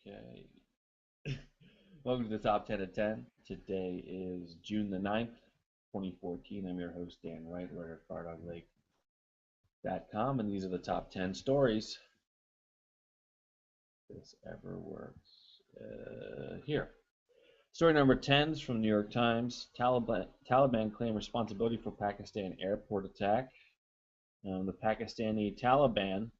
Okay. Welcome to the Top 10 at 10. Today is June the 9th, 2014. I'm your host, Dan Wright. We're at firedoglake.com, and these are the top 10 stories. If this ever works. Here. Story number 10 is from the New York Times. Taliban claim responsibility for Pakistan airport attack. The Pakistani Taliban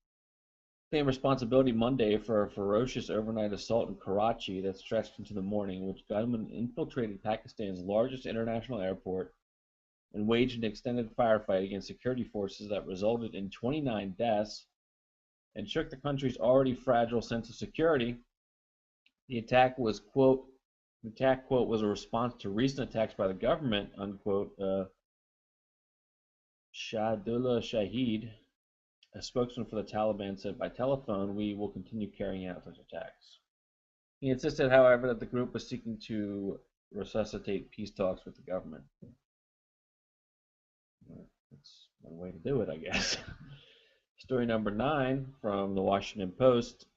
claimed responsibility Monday for a ferocious overnight assault in Karachi that stretched into the morning, in which gunmen infiltrated Pakistan's largest international airport and waged an extended firefight against security forces that resulted in 29 deaths and shook the country's already fragile sense of security. The attack was, quote, was a response to recent attacks by the government, unquote. Shahidullah Shahid, a spokesman for the Taliban, said by telephone, "We will continue carrying out such attacks." He insisted, however, that the group was seeking to resuscitate peace talks with the government. That's one way to do it, I guess. Story number 9 from the Washington Post.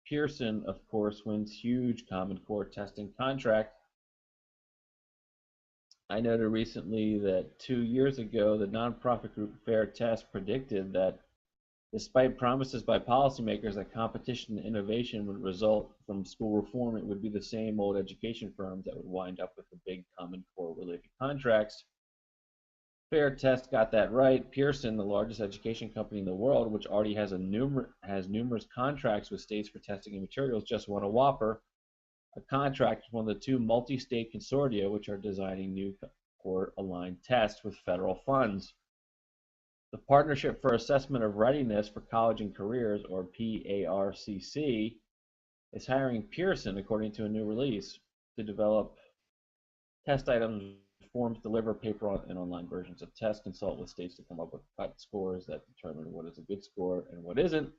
Pearson, of course, wins huge Common Core testing contract. I noted recently that 2 years ago, the nonprofit group Fair Test predicted that despite promises by policymakers that competition and innovation would result from school reform, it would be the same old education firms that would wind up with the big Common Core related contracts. Fair Test got that right. Pearson, the largest education company in the world, which already has numerous contracts with states for testing and materials, just won a whopper, a contract with one of the two multi-state consortia which are designing new core-aligned tests with federal funds. The Partnership for Assessment of Readiness for College and Careers, or PARCC, is hiring Pearson, according to a new release, to develop test items, forms, deliver paper and online versions of tests, consult with states to come up with cut scores that determine what is a good score and what isn't,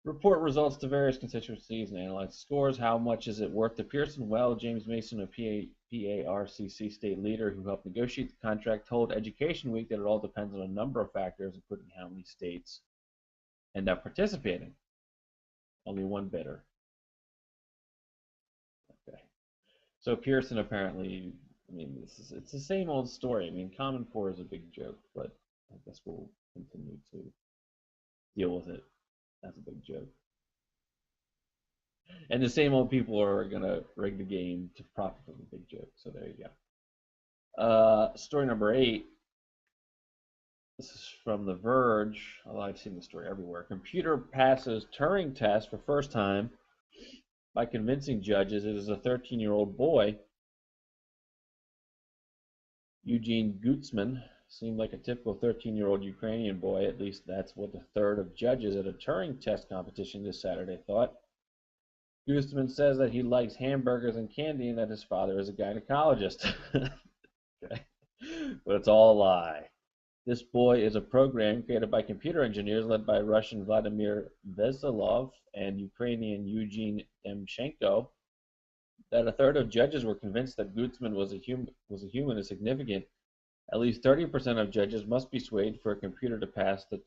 report results to various constituencies and analyze scores. How much is it worth to Pearson? Well, James Mason, a PARCC state leader who helped negotiate the contract, told Education Week that it all depends on a number of factors, including how many states end up participating. Only one bidder. Okay. So Pearson apparently, it's the same old story. Common Core is a big joke, but I guess we'll continue to deal with it. That's a big joke. And the same old people are going to rig the game to profit from the big joke. So there you go. Story number 8. This is from The Verge. Although I've seen the story everywhere. Computer passes Turing test for first time by convincing judges it is a 13-year-old boy. Eugene Gutzman seemed like a typical 13-year-old Ukrainian boy. At least that's what the third of judges at a Turing test competition this Saturday thought. Gutzman says that he likes hamburgers and candy and that his father is a gynecologist. Okay. But it's all a lie. This boy is a program created by computer engineers led by Russian Vladimir Veselov and Ukrainian Eugene Demchenko. That a third of judges were convinced that Gutzman was a human is significant. At least 30% of judges must be swayed for a computer to pass the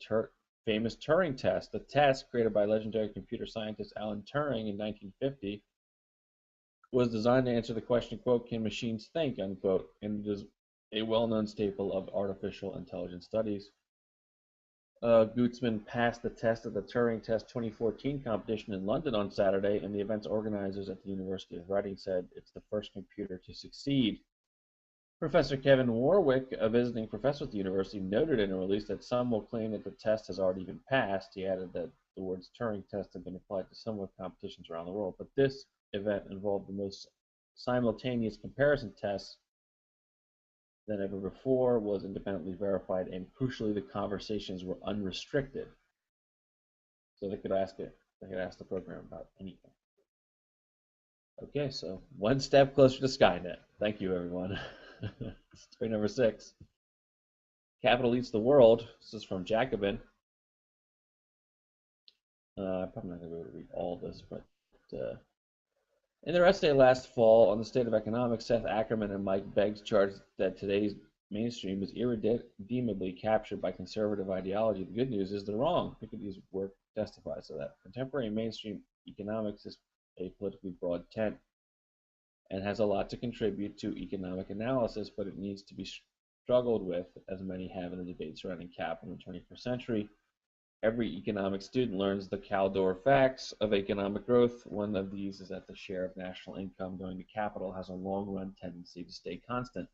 famous Turing test. The test, created by legendary computer scientist Alan Turing in 1950, was designed to answer the question, quote, "Can machines think?" unquote, and it is a well-known staple of artificial intelligence studies. Gutzman passed the test at the Turing Test 2014 competition in London on Saturday, and the event's organizers at the University of Reading said it's the first computer to succeed. Professor Kevin Warwick, a visiting professor at the university, noted in a release that some will claim that the test has already been passed. He added that the words Turing test have been applied to similar competitions around the world, but this event involved the most simultaneous comparison tests than ever before, was independently verified, and crucially, the conversations were unrestricted. So they could ask the program about anything. Okay, so one step closer to Skynet. Thank you, everyone. Story number 6. Capital Eats the World. This is from Jacobin. I'm probably not going to be able to read all this, but in their essay last fall on the state of economics, Seth Ackerman and Mike Beggs charged that today's mainstream is irredeemably captured by conservative ideology. The good news is they're wrong. Pickety's work testifies to that. Contemporary mainstream economics is a politically broad tent and has a lot to contribute to economic analysis, but it needs to be struggled with, as many have in the debate surrounding capital in the 21st century. Every economic student learns the Caldor facts of economic growth. One of these is that the share of national income going to capital has a long-run tendency to stay constant.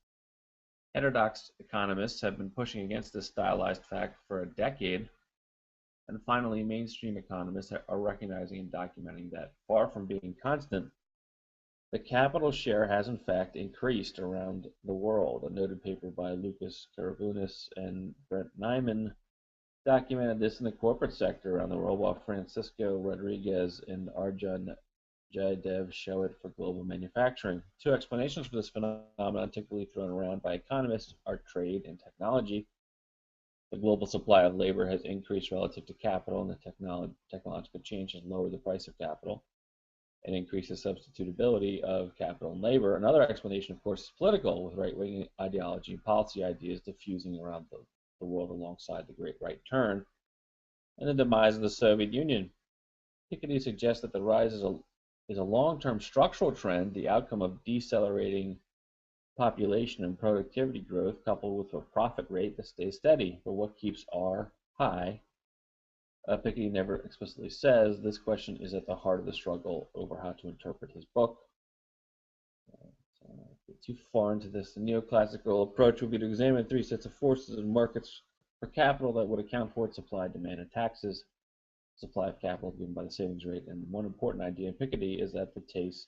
Heterodox economists have been pushing against this stylized fact for a decade, and finally, mainstream economists are recognizing and documenting that, far from being constant, the capital share has in fact increased around the world. A noted paper by Lucas Karabunis and Brent Nyman documented this in the corporate sector around the world, while Francisco Rodriguez and Arjun Jaydev show it for global manufacturing. Two explanations for this phenomenon typically thrown around by economists are trade and technology. The global supply of labor has increased relative to capital, and the technological change has lowered the price of capital and increases substitutability of capital and labor. Another explanation, of course, is political, with right-wing ideology and policy ideas diffusing around the world alongside the Great Right Turn and the demise of the Soviet Union. Piketty suggests that the rise is a long-term structural trend, the outcome of decelerating population and productivity growth coupled with a profit rate that stays steady. But what keeps R high? Piketty never explicitly says. This question is at the heart of the struggle over how to interpret his book. So I don't get too far into this. The neoclassical approach would be to examine three sets of forces in markets for capital that would account for its supply, demand, and taxes. Supply of capital given by the savings rate. And one important idea in Piketty is that the taste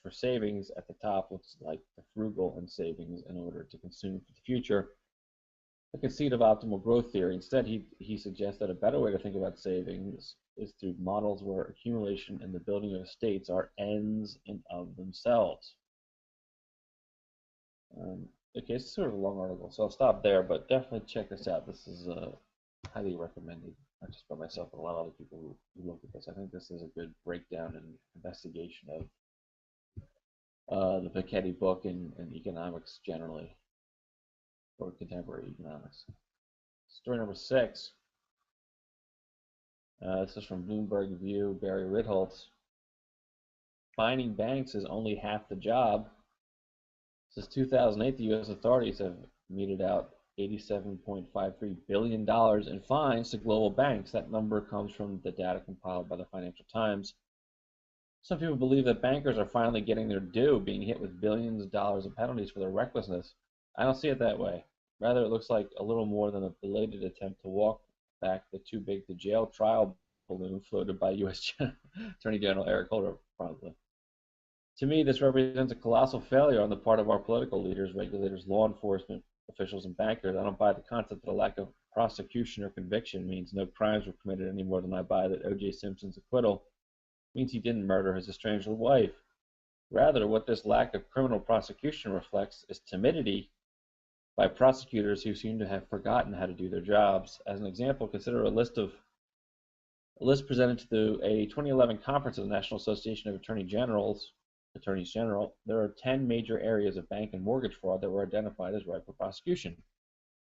for savings at the top looks like the frugal and savings in order to consume for the future. The conceit of optimal growth theory. Instead, he suggests that a better way to think about savings is through models where accumulation and the building of estates are ends in of themselves. Okay, it's sort of a long article, so I'll stop there, but definitely check this out. This is highly recommended, not just by myself, but a lot of other people who look at this. I think this is a good breakdown and investigation of the Piketty book and economics generally, or contemporary economics. Story number 6. This is from Bloomberg View, Barry Ritholtz. Fining banks is only half the job. Since 2008, the U.S. authorities have meted out $87.53 billion in fines to global banks. That number comes from the data compiled by the Financial Times. Some people believe that bankers are finally getting their due, being hit with billions of dollars of penalties for their recklessness. I don't see it that way. Rather, it looks like a little more than a belated attempt to walk back the too big to jail trial balloon floated by U.S. Attorney General Eric Holder, probably. To me, this represents a colossal failure on the part of our political leaders, regulators, law enforcement officials, and bankers. I don't buy the concept that a lack of prosecution or conviction means no crimes were committed any more than I buy that O.J. Simpson's acquittal means he didn't murder his estranged wife. Rather, what this lack of criminal prosecution reflects is timidity by prosecutors who seem to have forgotten how to do their jobs. As an example, consider a list presented to a 2011 conference of the National Association of Attorneys General. There are 10 major areas of bank and mortgage fraud that were identified as ripe for prosecution.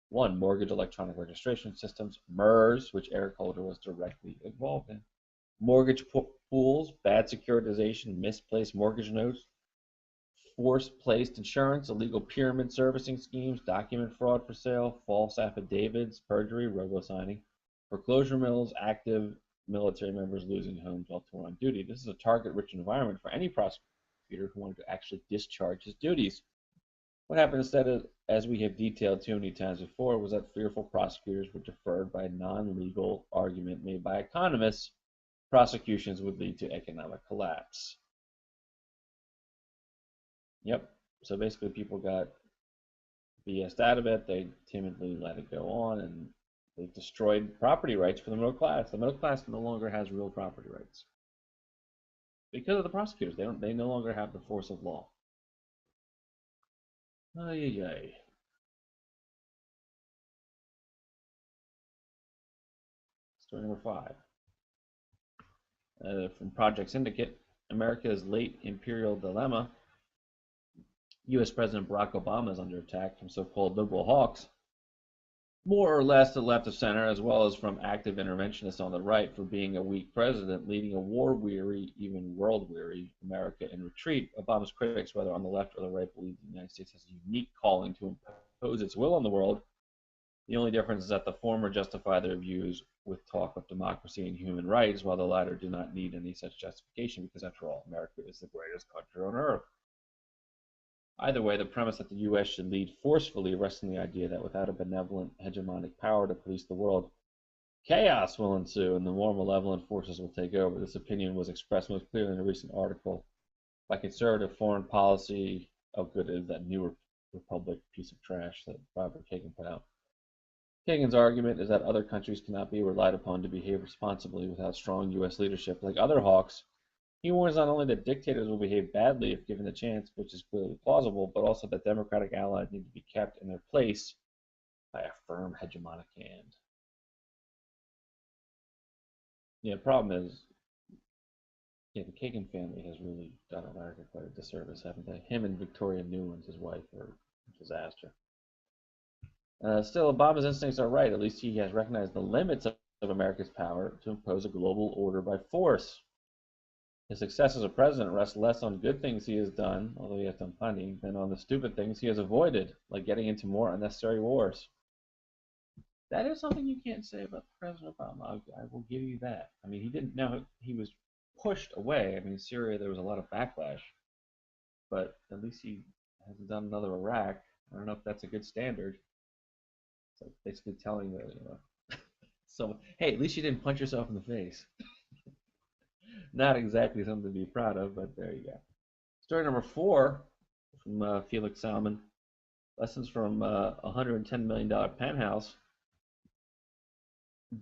1. Mortgage electronic registration systems, MERS, which Eric Holder was directly involved in. Mortgage pools, bad securitization, misplaced mortgage notes, force-placed insurance, illegal pyramid servicing schemes, document fraud for sale, false affidavits, perjury, robo-signing, foreclosure mills, active military members losing homes while on duty. This is a target-rich environment for any prosecutor who wanted to actually discharge his duties. What happened instead, as we have detailed too many times before, was that fearful prosecutors were deferred by a non-legal argument made by economists. Prosecutions would lead to economic collapse. Yep. So basically, people got BS'd out of it. They timidly let it go on, and they destroyed property rights for the middle class. The middle class no longer has real property rights because of the prosecutors. They no longer have the force of law. Ay, ay, ay. Story number 5. From Project Syndicate, America's late imperial dilemma. U.S. President Barack Obama is under attack from so-called liberal hawks. more or less to the left of center, as well as from active interventionists on the right, for being a weak president, leading a war-weary, even world-weary America in retreat. Obama's critics, whether on the left or the right, believe the United States has a unique calling to impose its will on the world. The only difference is that the former justify their views with talk of democracy and human rights, while the latter do not need any such justification because, after all, America is the greatest country on earth. Either way, the premise that the U.S. should lead forcefully rests on the idea that without a benevolent hegemonic power to police the world, chaos will ensue and the more malevolent forces will take over. This opinion was expressed most clearly in a recent article by conservative foreign policy. Oh, good, is that New Republic piece of trash that Robert Kagan put out. Kagan's argument is that other countries cannot be relied upon to behave responsibly without strong U.S. leadership. Like other hawks, he warns not only that dictators will behave badly if given the chance, which is clearly plausible, but also that democratic allies need to be kept in their place by a firm hegemonic hand. Yeah, the problem is, the Kagan family has really done America quite a disservice, haven't they? Him and Victoria Nuland, his wife, are a disaster. Still, Obama's instincts are right. At least he has recognized the limits of America's power to impose a global order by force. His success as a president rests less on good things he has done, although he has done plenty, than on the stupid things he has avoided, like getting into more unnecessary wars. That is something you can't say about President Obama. I will give you that. I mean, he didn't know he was pushed away. I mean, Syria, there was a lot of backlash, but at least he hasn't done another Iraq. I don't know if that's a good standard. It's like basically telling so hey, at least you didn't punch yourself in the face. Not exactly something to be proud of, but there you go. Story number 4 from Felix Salmon. Lessons from $110 million penthouse.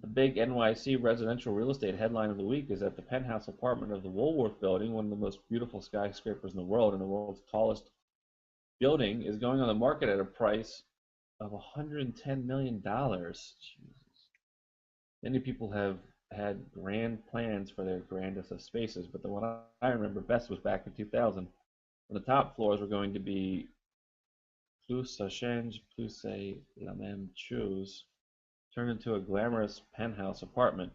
The big NYC residential real estate headline of the week is that the penthouse apartment of the Woolworth building, one of the most beautiful skyscrapers in the world and the world's tallest building, is going on the market at a price of $110 million. Jesus. Many people have had grand plans for their grandest of spaces, but the one I remember best was back in 2000, when the top floors were going to be plus a change, plus a la même chose, turned into a glamorous penthouse apartment.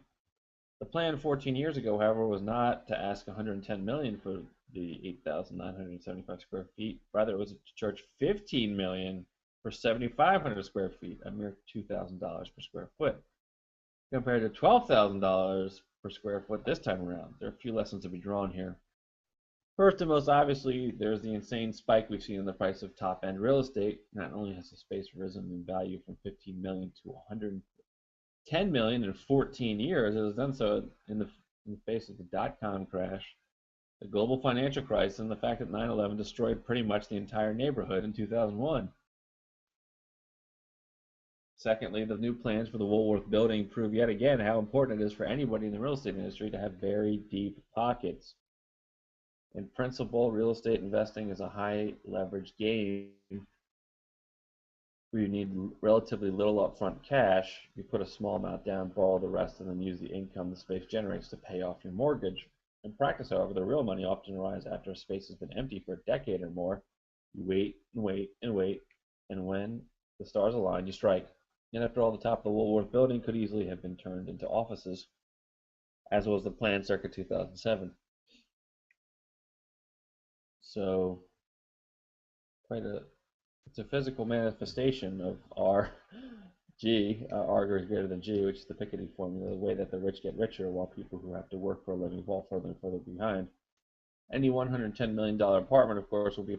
The plan 14 years ago, however, was not to ask $110 million for the 8,975 square feet. Rather, it was to charge $15 million for 7,500 square feet, a mere $2,000 per square foot, compared to $12,000 per square foot this time around. There are a few lessons to be drawn here. First and most obviously, there's the insane spike we've seen in the price of top-end real estate. Not only has the space risen in value from $15 million to $110 million in 14 years, it has done so in the face of the dot-com crash, the global financial crisis, and the fact that 9/11 destroyed pretty much the entire neighborhood in 2001. Secondly, the new plans for the Woolworth building prove yet again how important it is for anybody in the real estate industry to have very deep pockets. In principle, real estate investing is a high leverage game where you need relatively little upfront cash. You put a small amount down, borrow the rest, and then use the income the space generates to pay off your mortgage. In practice, however, the real money often arrives after a space has been empty for a decade or more. You wait and wait and wait, and when the stars align, you strike. And after all, the top of the Woolworth building could easily have been turned into offices, as was the plan circa 2007. So, it's a physical manifestation of R is greater than G, which is the Piketty formula, the way that the rich get richer while people who have to work for a living fall further and further behind. Any $110 million apartment, of course, will be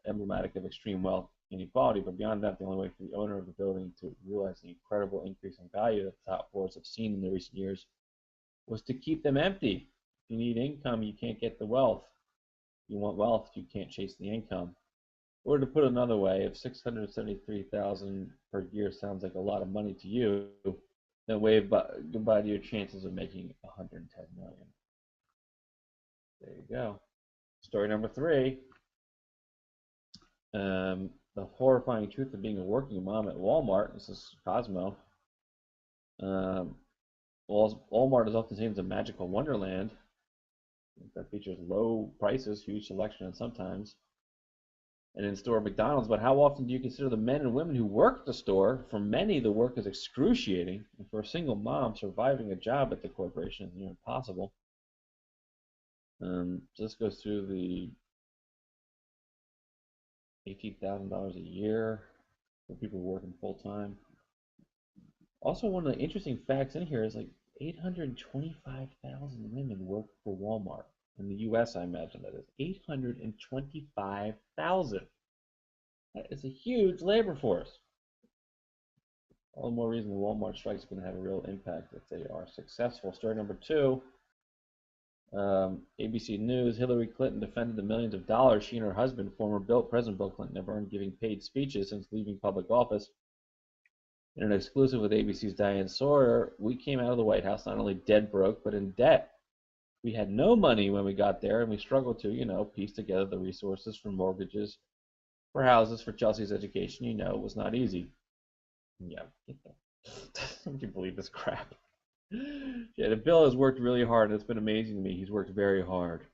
emblematic of extreme wealth inequality, but beyond that, the only way for the owner of the building to realize the incredible increase in value that the top floors have seen in the recent years was to keep them empty. If you need income, you can't get the wealth. If you want wealth, you can't chase the income. Or to put it another way, if $673,000 per year sounds like a lot of money to you, then wave goodbye to your chances of making $110 million. There you go. Story number 3. The horrifying truth of being a working mom at Walmart. This is Cosmo. Walmart is often seen as a magical wonderland that features low prices, huge selection, and sometimes and in-store McDonald's, but how often do you consider the men and women who work at the store? For many, the work is excruciating, and for a single mom, surviving a job at the corporation is impossible. So this goes through the $18,000 a year for people working full time. Also, one of the interesting facts in here is like 825,000 women work for Walmart. In the US, I imagine that is 825,000. That is a huge labor force. All the more reason the Walmart strike is going to have a real impact if they are successful. Story number 2, ABC News, Hillary Clinton defended the millions of dollars she and her husband, former President Bill Clinton, have earned giving paid speeches since leaving public office. In an exclusive with ABC's Diane Sawyer, we came out of the White House not only dead broke, but in debt. We had no money when we got there, and we struggled to, piece together the resources for mortgages, for houses, for Chelsea's education. It was not easy. Yeah, get that. Can you believe this crap? Yeah, the Bill has worked really hard. It's been amazing to me. He's worked very hard.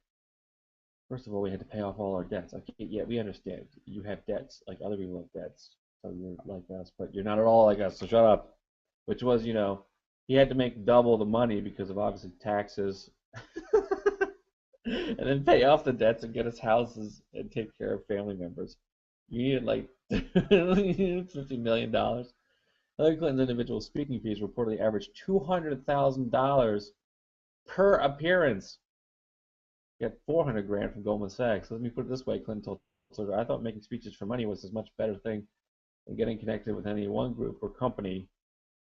First of all, we had to pay off all our debts. Okay, yeah, we understand. You have debts, like other people have debts. So you're like us, but you're not at all like us, so shut up. Which was, he had to make double the money because of obviously taxes. And then pay off the debts and get us houses and take care of family members. You needed like $50 million. Hillary Clinton's individual speaking fees reportedly averaged $200,000 per appearance. Get 400 grand from Goldman Sachs. So let me put it this way, Clinton told Sawyer, I thought making speeches for money was as much better thing than getting connected with any one group or company,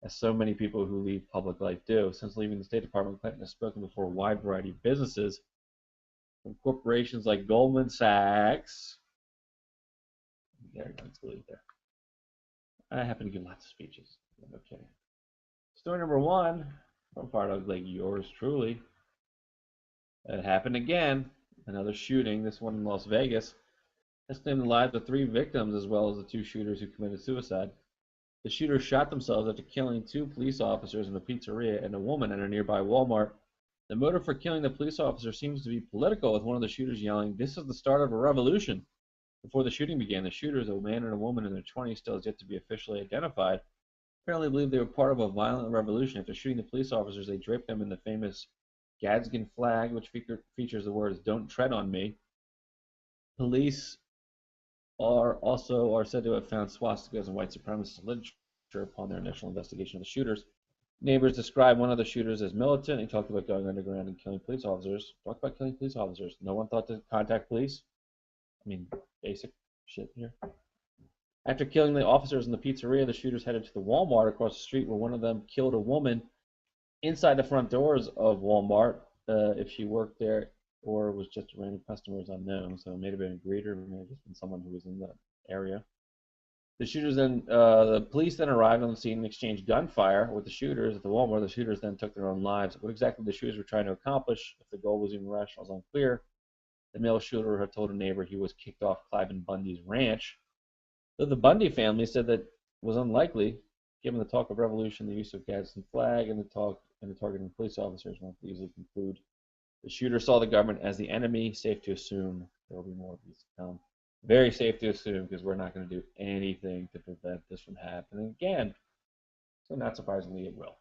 as so many people who leave public life do. Since leaving the State Department, Clinton has spoken before a wide variety of businesses, from corporations like Goldman Sachs. There, let's leave there. I happen to give lots of speeches. Okay. Story number 1 from Fire Dog like yours truly. It happened again. Another shooting, this one in Las Vegas, has claimed the lives of 3 victims as well as the 2 shooters who committed suicide. The shooters shot themselves after killing 2 police officers in a pizzeria and a woman at a nearby Walmart. The motive for killing the police officer seems to be political, with one of the shooters yelling, "This is the start of a revolution." Before the shooting began, the shooters, a man and a woman in their 20s, still has yet to be officially identified, apparently believed they were part of a violent revolution. After shooting the police officers, they draped them in the famous Gadsden flag, which features the words, "Don't tread on me." Police are said to have found swastikas and white supremacist literature upon their initial investigation of the shooters. Neighbors described one of the shooters as militant. He talked about going underground and killing police officers. Talk about killing police officers. No one thought to contact police. I mean, basic shit here. After killing the officers in the pizzeria, the shooters headed to the Walmart across the street, where one of them killed a woman inside the front doors of Walmart. If she worked there or was just a random customer is unknown. So it may have been a greeter, it may have just been someone who was in the area. The police then arrived on the scene and exchanged gunfire with the shooters at the Walmart. The shooters then took their own lives. What exactly the shooters were trying to accomplish, if the goal was even rational, is unclear. The male shooter had told a neighbor he was kicked off Cliven Bundy's ranch, though the Bundy family said that was unlikely, given the talk of revolution, the use of Gadsden flag, and the targeting police officers. One could easily conclude the shooter saw the government as the enemy. Safe to assume there will be more of these to come. Very safe to assume, because we're not going to do anything to prevent this from happening again. So not surprisingly, it will.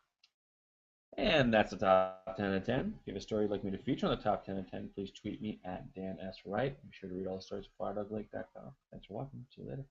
And that's the top 10 of 10. If you have a story you'd like me to feature on the top 10 of 10, please tweet me at Dan S. Wright. Be sure to read all the stories at firedogblake.com. Thanks for watching. See you later.